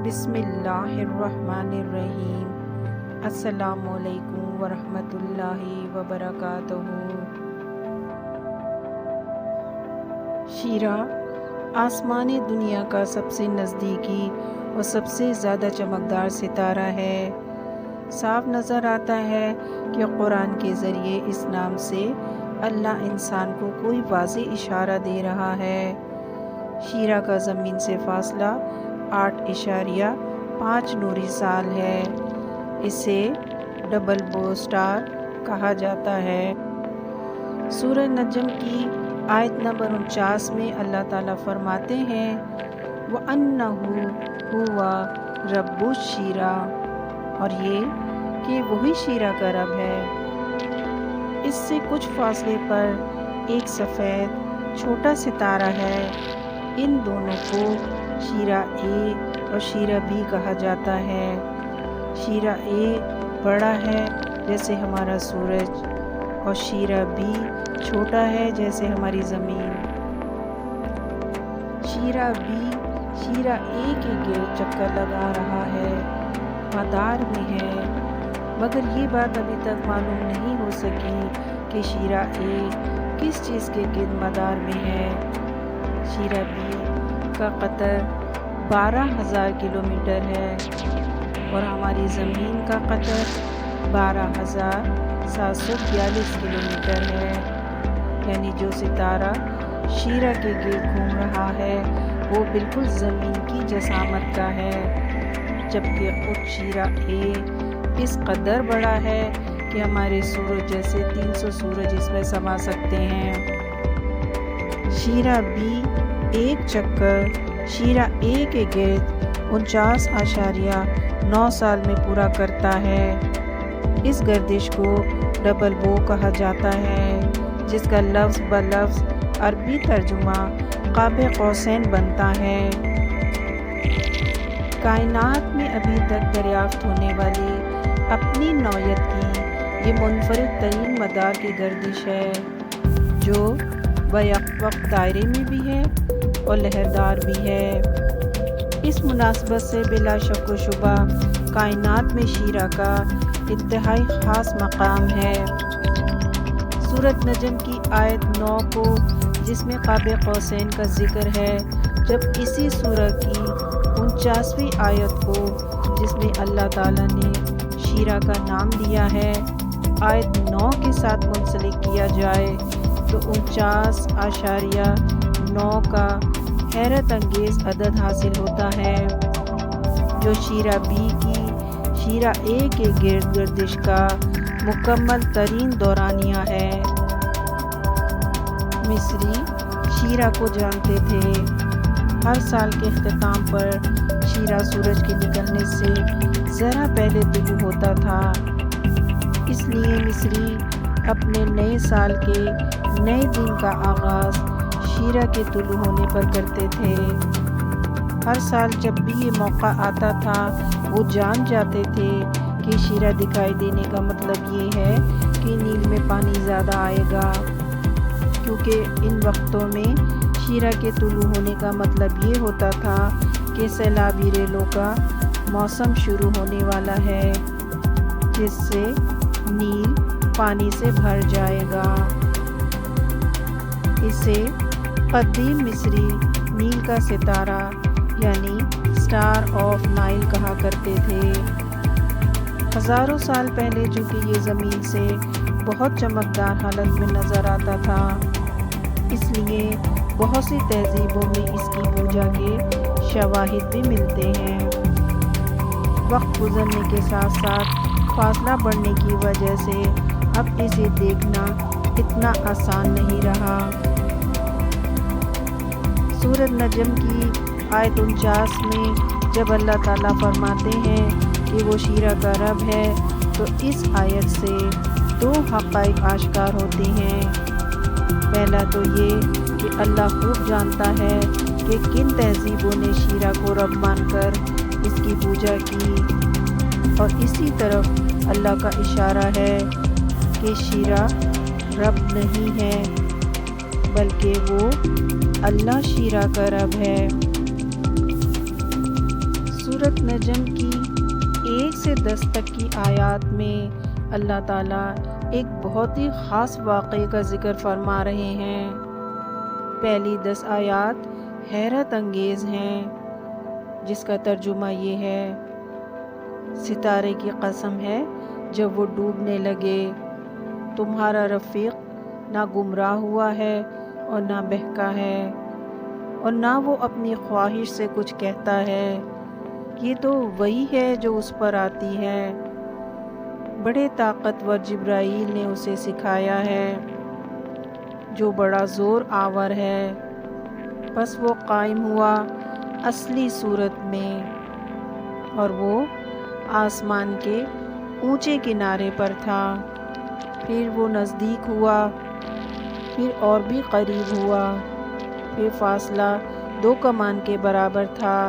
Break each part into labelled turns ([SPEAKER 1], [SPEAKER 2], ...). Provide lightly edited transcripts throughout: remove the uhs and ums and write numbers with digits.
[SPEAKER 1] بسم اللہ الرحمن الرحیم۔ السلام علیکم ورحمۃ اللہ وبرکاتہ۔ شیرہ آسمان دنیا کا سب سے نزدیکی اور سب سے زیادہ چمکدار ستارہ ہے۔ صاف نظر آتا ہے کہ قرآن کے ذریعے اس نام سے اللہ انسان کو کوئی واضح اشارہ دے رہا ہے۔ شیرہ کا زمین سے فاصلہ 8.5 نوری سال ہے۔ اسے ڈبل بو سٹار کہا جاتا ہے۔ سورہ نجم کی آیت نمبر 49 میں اللہ تعالیٰ فرماتے ہیں وَأَنَّهُ هُوَ رَبُّ الشِّیرَةِ، اور یہ کہ وہی شیرہ کا رب ہے۔ اس سے کچھ فاصلے پر ایک سفید چھوٹا ستارہ ہے۔ ان دونوں کو شیرہ اے اور شیرہ بی کہا جاتا ہے۔ شیرہ اے بڑا ہے جیسے ہمارا سورج، اور شیرہ بی چھوٹا ہے جیسے ہماری زمین۔ شیرہ بی شیرہ اے کے گرد چکر لگا رہا ہے، مدار میں ہے، مگر یہ بات ابھی تک معلوم نہیں ہو سکی کہ شیرہ اے کس چیز کے گرد مدار میں ہے۔ شیرہ بی کا قطر 12,000 کلومیٹر ہے، اور ہماری زمین کا قطر 12,742 کلومیٹر ہے۔ یعنی جو ستارہ شیرہ کے گرد گھوم رہا ہے وہ بالکل زمین کی جسامت کا ہے، جبکہ خود شیرہ اے اس قدر بڑا ہے کہ ہمارے سورج جیسے 300 سورج اس میں سما سکتے ہیں۔ شیرہ بی ایک چکر شیرہ اے کے گرد 49.9 سال میں پورا کرتا ہے۔ اس گردش کو ڈبل بو کہا جاتا ہے، جس کا لفظ بلفظ عربی ترجمہ قاب قوسین بنتا ہے۔ کائنات میں ابھی تک دریافت ہونے والی اپنی نوعیت کی یہ منفرد ترین مدار کی گردش ہے، جو بیک وقت دائرے میں بھی ہے اور لہردار بھی ہے۔ اس مناسبت سے بلا شک و شبہ کائنات میں شیرہ کا انتہائی خاص مقام ہے۔ سورۃ نجم کی آیت 9 کو، جس میں قاب قوسین کا ذکر ہے، جب اسی سورہ کی 49ویں آیت کو، جس میں اللہ تعالیٰ نے شیرہ کا نام دیا ہے، آیت 9 کے ساتھ منسلک کیا جائے تو 49.9 کا حیرت انگیز عدد حاصل ہوتا ہے، جو شیرہ بی کی شیرہ اے کے گرد گردش کا مکمل ترین دورانیہ ہے۔ مصری شیرہ کو جانتے تھے۔ ہر سال کے اختتام پر شیرہ سورج کے نکلنے سے ذرا پہلے طلوع ہوتا تھا، اس لیے مصری اپنے نئے سال کے نئے دن کا آغاز شیرہ کے طلوع ہونے پر کرتے تھے۔ ہر سال جب بھی یہ موقع آتا تھا وہ جان جاتے تھے کہ شیرہ دکھائی دینے کا مطلب یہ ہے کہ نیل میں پانی زیادہ آئے گا، کیونکہ ان وقتوں میں شیرہ کے طلوع ہونے کا مطلب یہ ہوتا تھا کہ سیلابی ریلوں کا موسم شروع ہونے والا ہے، جس سے نیل پانی سے بھر جائے گا۔ اسے قدیم مصری نیل کا ستارہ یعنی سٹار آف نائل کہا کرتے تھے۔ ہزاروں سال پہلے چونکہ یہ زمین سے بہت چمکدار حالت میں نظر آتا تھا، اس لیے بہت سی تہذیبوں میں اس کی پوجا کے شواہد بھی ملتے ہیں۔ وقت گزرنے کے ساتھ ساتھ فاصلہ بڑھنے کی وجہ سے اب اسے دیکھنا اتنا آسان نہیں رہا۔ سورۃ نجم کی آیت 49 میں جب اللہ تعالیٰ فرماتے ہیں کہ وہ شیرہ کا رب ہے، تو اس آیت سے 2 حقائق آشکار ہوتے ہیں۔ پہلا تو یہ کہ اللہ خوب جانتا ہے کہ کن تہذیبوں نے شیرہ کو رب مان کر اس کی پوجا کی، اور اسی طرف اللہ کا اشارہ ہے کہ شیرہ رب نہیں ہے بلکہ وہ اللہ شیرہ کا رب ہے۔ سورۃ نجم کی 1 سے 10 تک کی آیات میں اللہ تعالیٰ ایک بہت ہی خاص واقعے کا ذکر فرما رہے ہیں۔ پہلی 10 آیات حیرت انگیز ہیں، جس کا ترجمہ یہ ہے: ستارے کی قسم ہے جب وہ ڈوبنے لگے، تمہارا رفیق نہ گمراہ ہوا ہے اور نہ بہکا ہے، اور نہ وہ اپنی خواہش سے کچھ کہتا ہے، یہ تو وہی ہے جو اس پر آتی ہے۔ بڑے طاقتور جبرائیل نے اسے سکھایا ہے، جو بڑا زور آور ہے۔ پس وہ قائم ہوا اصلی صورت میں، اور وہ آسمان کے اونچے کنارے پر تھا۔ پھر وہ نزدیک ہوا، پھر اور بھی قریب ہوا، پھر فاصلہ 2 کمان کے برابر تھا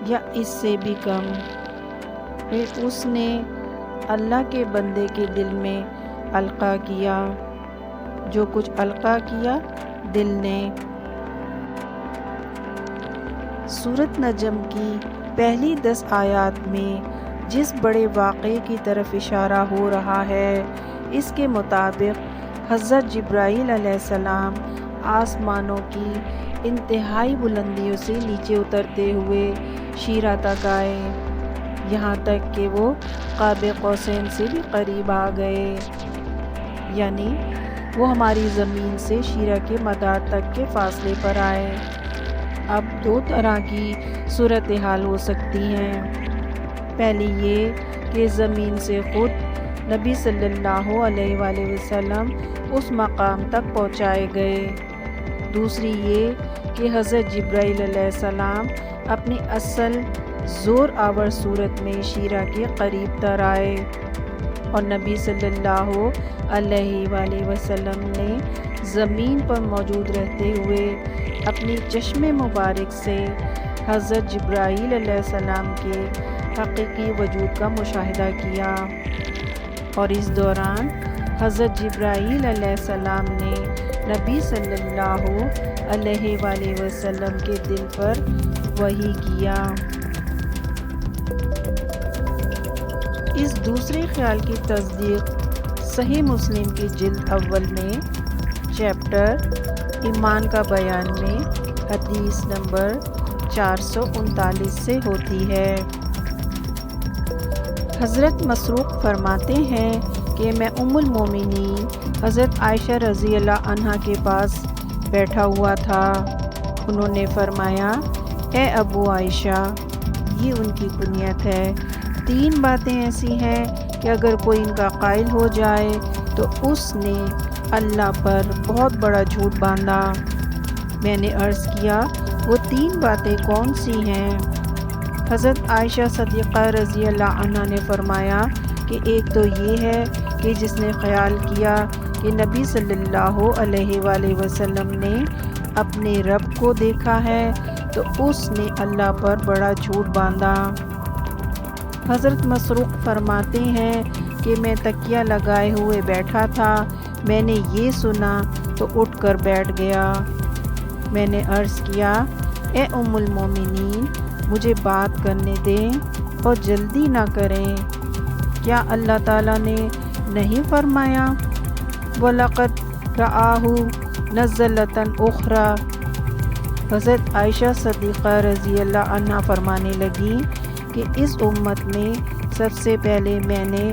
[SPEAKER 1] یا اس سے بھی کم۔ پھر اس نے اللہ کے بندے کے دل میں القاء کیا، جو کچھ القاء کیا دل نے۔ سورۃ نجم کی پہلی 10 آیات میں جس بڑے واقعے کی طرف اشارہ ہو رہا ہے، اس کے مطابق حضرت جبرائیل علیہ السلام آسمانوں کی انتہائی بلندیوں سے نیچے اترتے ہوئے شیرا تک آئے، یہاں تک کہ وہ قاب قوسین سے بھی قریب آ گئے، یعنی وہ ہماری زمین سے شیرا کے مدار تک کے فاصلے پر آئے۔ اب 2 طرح کی صورتحال ہو سکتی ہیں۔ پہلی یہ کہ زمین سے خود نبی صلی اللہ علیہ وآلہ وسلم اس مقام تک پہنچائے گئے۔ دوسری یہ کہ حضرت جبرائیل علیہ السلام اپنی اصل زور آور صورت میں شیرا کے قریب تر آئے، اور نبی صلی اللہ علیہ وآلہ وسلم نے زمین پر موجود رہتے ہوئے اپنی چشم مبارک سے حضرت جبرائیل علیہ السلام کے حقیقی وجود کا مشاہدہ کیا، اور اس دوران حضرت جبرائیل علیہ السلام نے نبی صلی اللہ علیہ وآلہ وسلم کے دل پر وحی کیا۔ اس دوسرے خیال کی تصدیق صحیح مسلم کی جلد اول میں چیپٹر ایمان کا بیان میں حدیث نمبر 439 سے ہوتی ہے۔ حضرت مسروق فرماتے ہیں کہ میں ام المومنین حضرت عائشہ رضی اللہ عنہا کے پاس بیٹھا ہوا تھا۔ انہوں نے فرمایا: اے ابو عائشہ، یہ ان کی کنیت ہے، 3 باتیں ایسی ہیں کہ اگر کوئی ان کا قائل ہو جائے تو اس نے اللہ پر بہت بڑا جھوٹ باندھا۔ میں نے عرض کیا: وہ 3 باتیں کون سی ہیں؟ حضرت عائشہ صدیقہ رضی اللہ عنہا نے فرمایا کہ ایک تو یہ ہے کہ جس نے خیال کیا کہ نبی صلی اللہ علیہ وآلہ وسلم نے اپنے رب کو دیکھا ہے تو اس نے اللہ پر بڑا جھوٹ باندھا۔ حضرت مسروق فرماتے ہیں کہ میں تکیہ لگائے ہوئے بیٹھا تھا، میں نے یہ سنا تو اٹھ کر بیٹھ گیا۔ میں نے عرض کیا: اے ام المومنین، مجھے بات کرنے دیں اور جلدی نہ کریں، کیا اللہ تعالیٰ نے نہیں فرمایا وَلَقَدْ رَآهُ نَزْلَةً أُخْرَى؟ حضرت عائشہ صدیقہ رضی اللہ عنہا فرمانے لگی کہ اس امت میں سب سے پہلے میں نے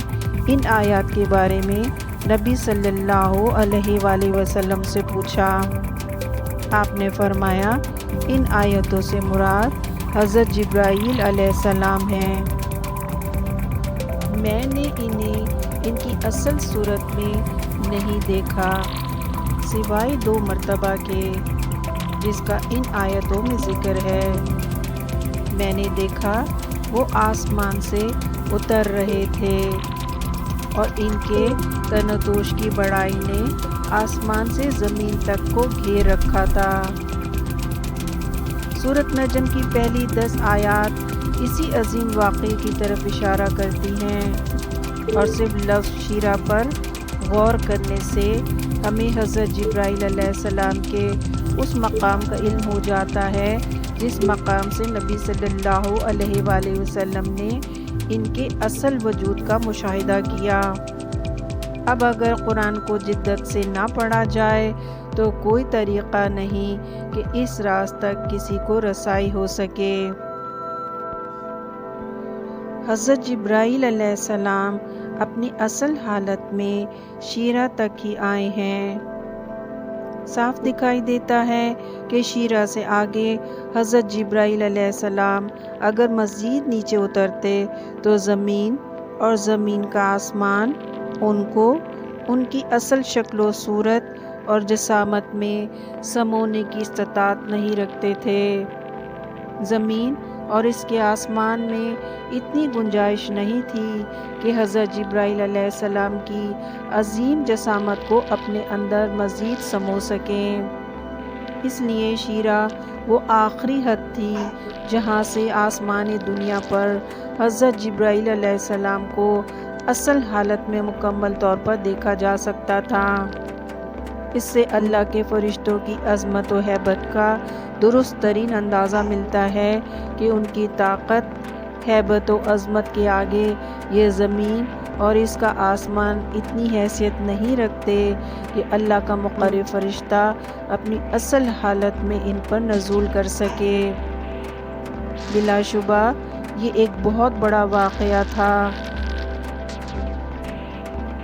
[SPEAKER 1] ان آیات کے بارے میں نبی صلی اللہ علیہ وآلہ وسلم سے پوچھا۔ آپ نے فرمایا: ان آیتوں سے مراد حضرت جبرائیل علیہ السلام ہیں۔ میں نے انہیں ان کی اصل صورت میں نہیں دیکھا سوائے 2 مرتبہ کے، جس کا ان آیتوں میں ذکر ہے۔ میں نے دیکھا وہ آسمان سے اتر رہے تھے، اور ان کے تنتوش کی بڑائی نے آسمان سے زمین تک کو گھیر رکھا تھا۔ سورۃ نجم کی پہلی 10 آیات اسی عظیم واقعے کی طرف اشارہ کرتی ہیں، اور صرف لفظ شیرا پر غور کرنے سے ہمیں حضرت جبرائیل علیہ السلام کے اس مقام کا علم ہو جاتا ہے جس مقام سے نبی صلی اللہ علیہ وآلہ وسلم نے ان کے اصل وجود کا مشاہدہ کیا۔ اب اگر قرآن کو جدت سے نہ پڑھا جائے تو کوئی طریقہ نہیں کہ اس راز تک کسی کو رسائی ہو سکے۔ حضرت جبرائیل علیہ السلام اپنی اصل حالت میں شیرہ تک ہی آئے ہیں۔ صاف دکھائی دیتا ہے کہ شیرہ سے آگے حضرت جبرائیل علیہ السلام اگر مزید نیچے اترتے تو زمین اور زمین کا آسمان ان کو ان کی اصل شکل و صورت اور جسامت میں سمونے کی استطاعت نہیں رکھتے تھے۔ زمین اور اس کے آسمان میں اتنی گنجائش نہیں تھی کہ حضرت جبرائیل علیہ السلام کی عظیم جسامت کو اپنے اندر مزید سمو سکیں۔ اس لیے شیرہ وہ آخری حد تھی جہاں سے آسمان دنیا پر حضرت جبرائیل علیہ السلام کو اصل حالت میں مکمل طور پر دیکھا جا سکتا تھا۔ اس سے اللہ کے فرشتوں کی عظمت و ہیبت کا درست ترین اندازہ ملتا ہے کہ ان کی طاقت، ہیبت و عظمت کے آگے یہ زمین اور اس کا آسمان اتنی حیثیت نہیں رکھتے کہ اللہ کا مقرب فرشتہ اپنی اصل حالت میں ان پر نزول کر سکے۔ بلا شبہ یہ ایک بہت بڑا واقعہ تھا۔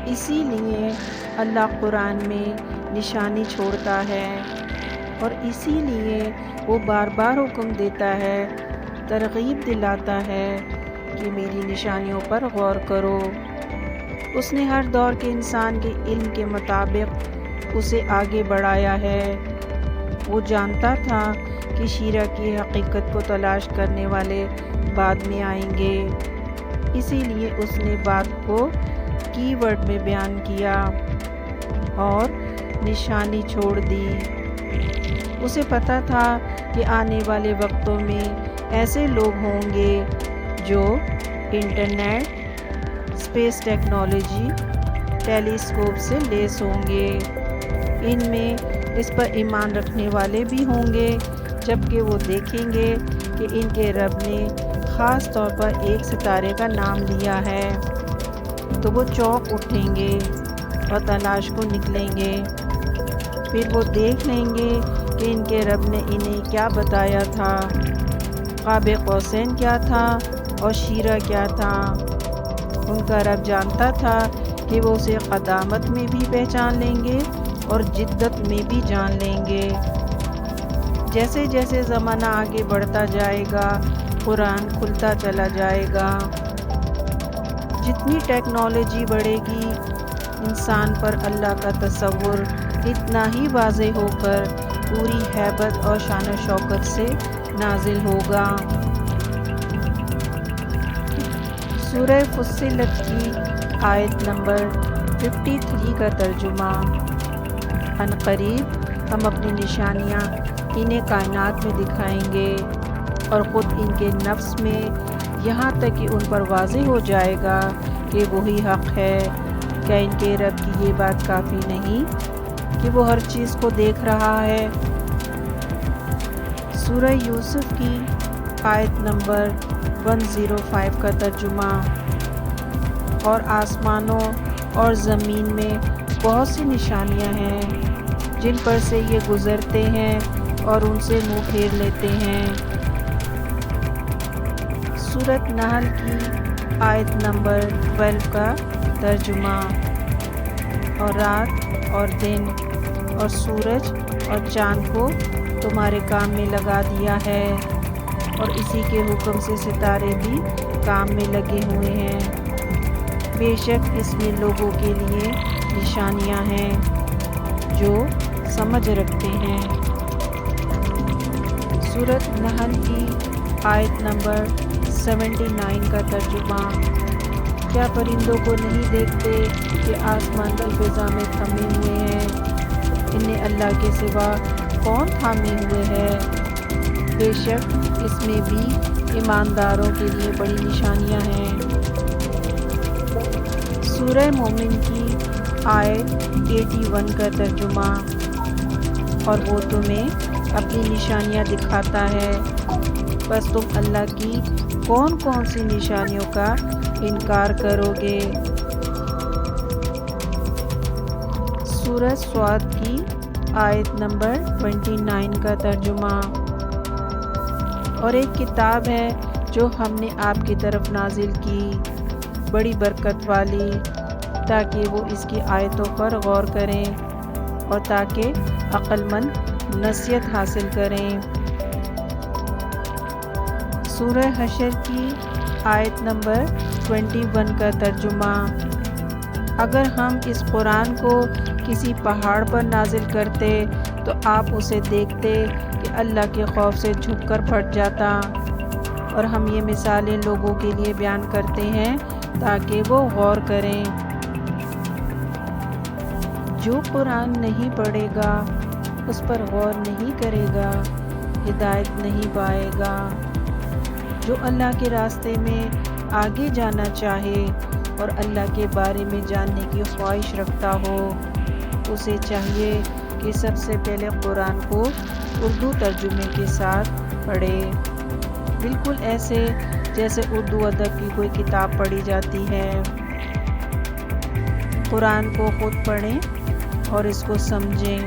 [SPEAKER 1] اسی لیے اللہ قرآن میں نشانی چھوڑتا ہے اور اسی لیے وہ بار بار حکم دیتا ہے، ترغیب دلاتا ہے کہ میری نشانیوں پر غور کرو۔ اس نے ہر دور کے انسان کے علم کے مطابق اسے آگے بڑھایا ہے۔ وہ جانتا تھا کہ شیرہ کی حقیقت کو تلاش کرنے والے بعد میں آئیں گے، اسی لیے اس نے بات کو کی ورڈ میں بیان کیا اور نشانی چھوڑ دی۔ اسے پتہ تھا کہ آنے والے وقتوں میں ایسے لوگ ہوں گے جو انٹرنیٹ، اسپیس ٹیکنالوجی، ٹیلیسکوپ سے لیس ہوں گے۔ ان میں اس پر ایمان رکھنے والے بھی ہوں گے، جبکہ وہ دیکھیں گے کہ ان کے رب نے خاص طور پر ایک ستارے کا نام لیا ہے تو وہ چونک اٹھیں گے اور تلاش کو نکلیں گے۔ پھر وہ دیکھ لیں گے کہ ان کے رب نے انہیں کیا بتایا تھا، قاب قوسین کیا تھا اور شیرہ کیا تھا۔ ان کا رب جانتا تھا کہ وہ اسے قدامت میں بھی پہچان لیں گے اور جدت میں بھی جان لیں گے۔ جیسے جیسے زمانہ آگے بڑھتا جائے گا، قرآن کھلتا چلا جائے گا۔ جتنی ٹیکنالوجی بڑھے گی، انسان پر اللہ کا تصور اتنا ہی واضح ہو کر پوری ہیبت اور شان و شوکت سے نازل ہوگا۔ سورہ فصلت کی آیت نمبر 53 کا ترجمہ۔ عنقریب ہم اپنی نشانیاں انہیں کائنات میں دکھائیں گے اور خود ان کے نفس میں، یہاں تک کہ ان پر واضح ہو جائے گا کہ وہی حق ہے۔ کیا ان کے رب کی یہ بات کافی نہیں کہ وہ ہر چیز کو دیکھ رہا ہے؟ سورہ یوسف کی آیت نمبر 105 کا ترجمہ۔ اور آسمانوں اور زمین میں بہت سی نشانیاں ہیں جن پر سے یہ گزرتے ہیں اور ان سے منہ پھیر لیتے ہیں۔ سورۃ نحل کی آیت نمبر 12 کا ترجمہ۔ اور رات اور دن اور سورج اور چاند کو تمہارے کام میں لگا دیا ہے، اور اسی کے حکم سے ستارے بھی کام میں لگے ہوئے ہیں۔ بے شک اس میں لوگوں کے لیے نشانیاں ہیں جو سمجھ رکھتے ہیں۔ سورۃ نحل کی آیت نمبر 79 کا ترجمہ۔ کیا پرندوں کو نہیں دیکھتے کہ آسمان کی فضا میں تھمے ہوئے ہیں؟ انہیں اللہ کے سوا کون تھامے ہوئے ہے؟ بے شک اس میں بھی ایمانداروں کے لیے بڑی نشانیاں ہیں۔ سورہ مومن کی آیت 81 کا ترجمہ۔ اور وہ تمہیں اپنی نشانیاں دکھاتا ہے بس تم اللہ کی کون کون سی نشانیوں کا انکار کرو گے۔ سورہ صاد کی آیت نمبر 29 کا ترجمہ۔ اور ایک کتاب ہے جو ہم نے آپ کی طرف نازل کی، بڑی برکت والی، تاکہ وہ اس کی آیتوں پر غور کریں اور تاکہ عقل مند نصیحت حاصل کریں۔ سورہ حشر کی آیت نمبر 21 کا ترجمہ۔ اگر ہم اس قرآن کو کسی پہاڑ پر نازل کرتے تو آپ اسے دیکھتے کہ اللہ کے خوف سے جھک کر پھٹ جاتا، اور ہم یہ مثالیں لوگوں کے لیے بیان کرتے ہیں تاکہ وہ غور کریں۔ جو قرآن نہیں پڑھے گا، اس پر غور نہیں کرے گا، ہدایت نہیں پائے گا۔ جو اللہ کے راستے میں آگے جانا چاہے اور اللہ کے بارے میں جاننے کی خواہش رکھتا ہو، اسے چاہیے کہ سب سے پہلے قرآن کو اردو ترجمے کے ساتھ پڑھے، بالکل ایسے جیسے اردو ادب کی کوئی کتاب پڑھی جاتی ہے۔ قرآن کو خود پڑھیں اور اس کو سمجھیں۔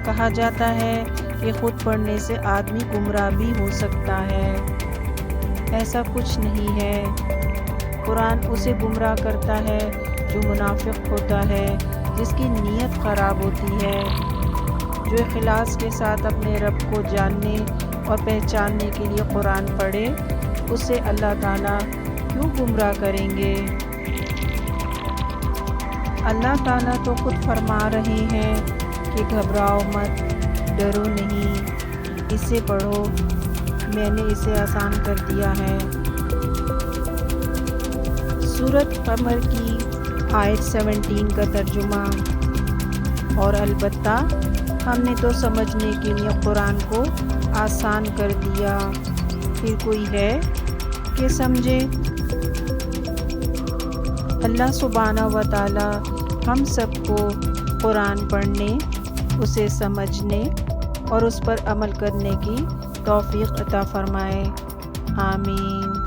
[SPEAKER 1] کہا جاتا ہے کہ خود پڑھنے سے آدمی گمراہ بھی ہو سکتا ہے، ایسا کچھ نہیں ہے۔ قرآن اسے گمراہ کرتا ہے جو منافق ہوتا ہے، جس کی نیت خراب ہوتی ہے۔ جو اخلاص کے ساتھ اپنے رب کو جاننے اور پہچاننے کے لیے قرآن پڑھے، اسے اللہ تعالیٰ کیوں گمراہ کریں گے؟ اللہ تعالیٰ تو خود فرما رہے ہیں کہ گھبراؤ مت، ڈرو نہیں، اسے پڑھو، میں نے اسے آسان کر دیا ہے۔ سورۃ قمر کی آیت 17 کا ترجمہ۔ اور البتہ ہم نے تو سمجھنے کے لیے قرآن کو آسان کر دیا، پھر کوئی ہے کہ سمجھے؟ اللہ سبحانہ و تعالی ہم سب کو قرآن پڑھنے، اسے سمجھنے اور اس پر عمل کرنے کی توفیق عطا فرمائے۔ آمین۔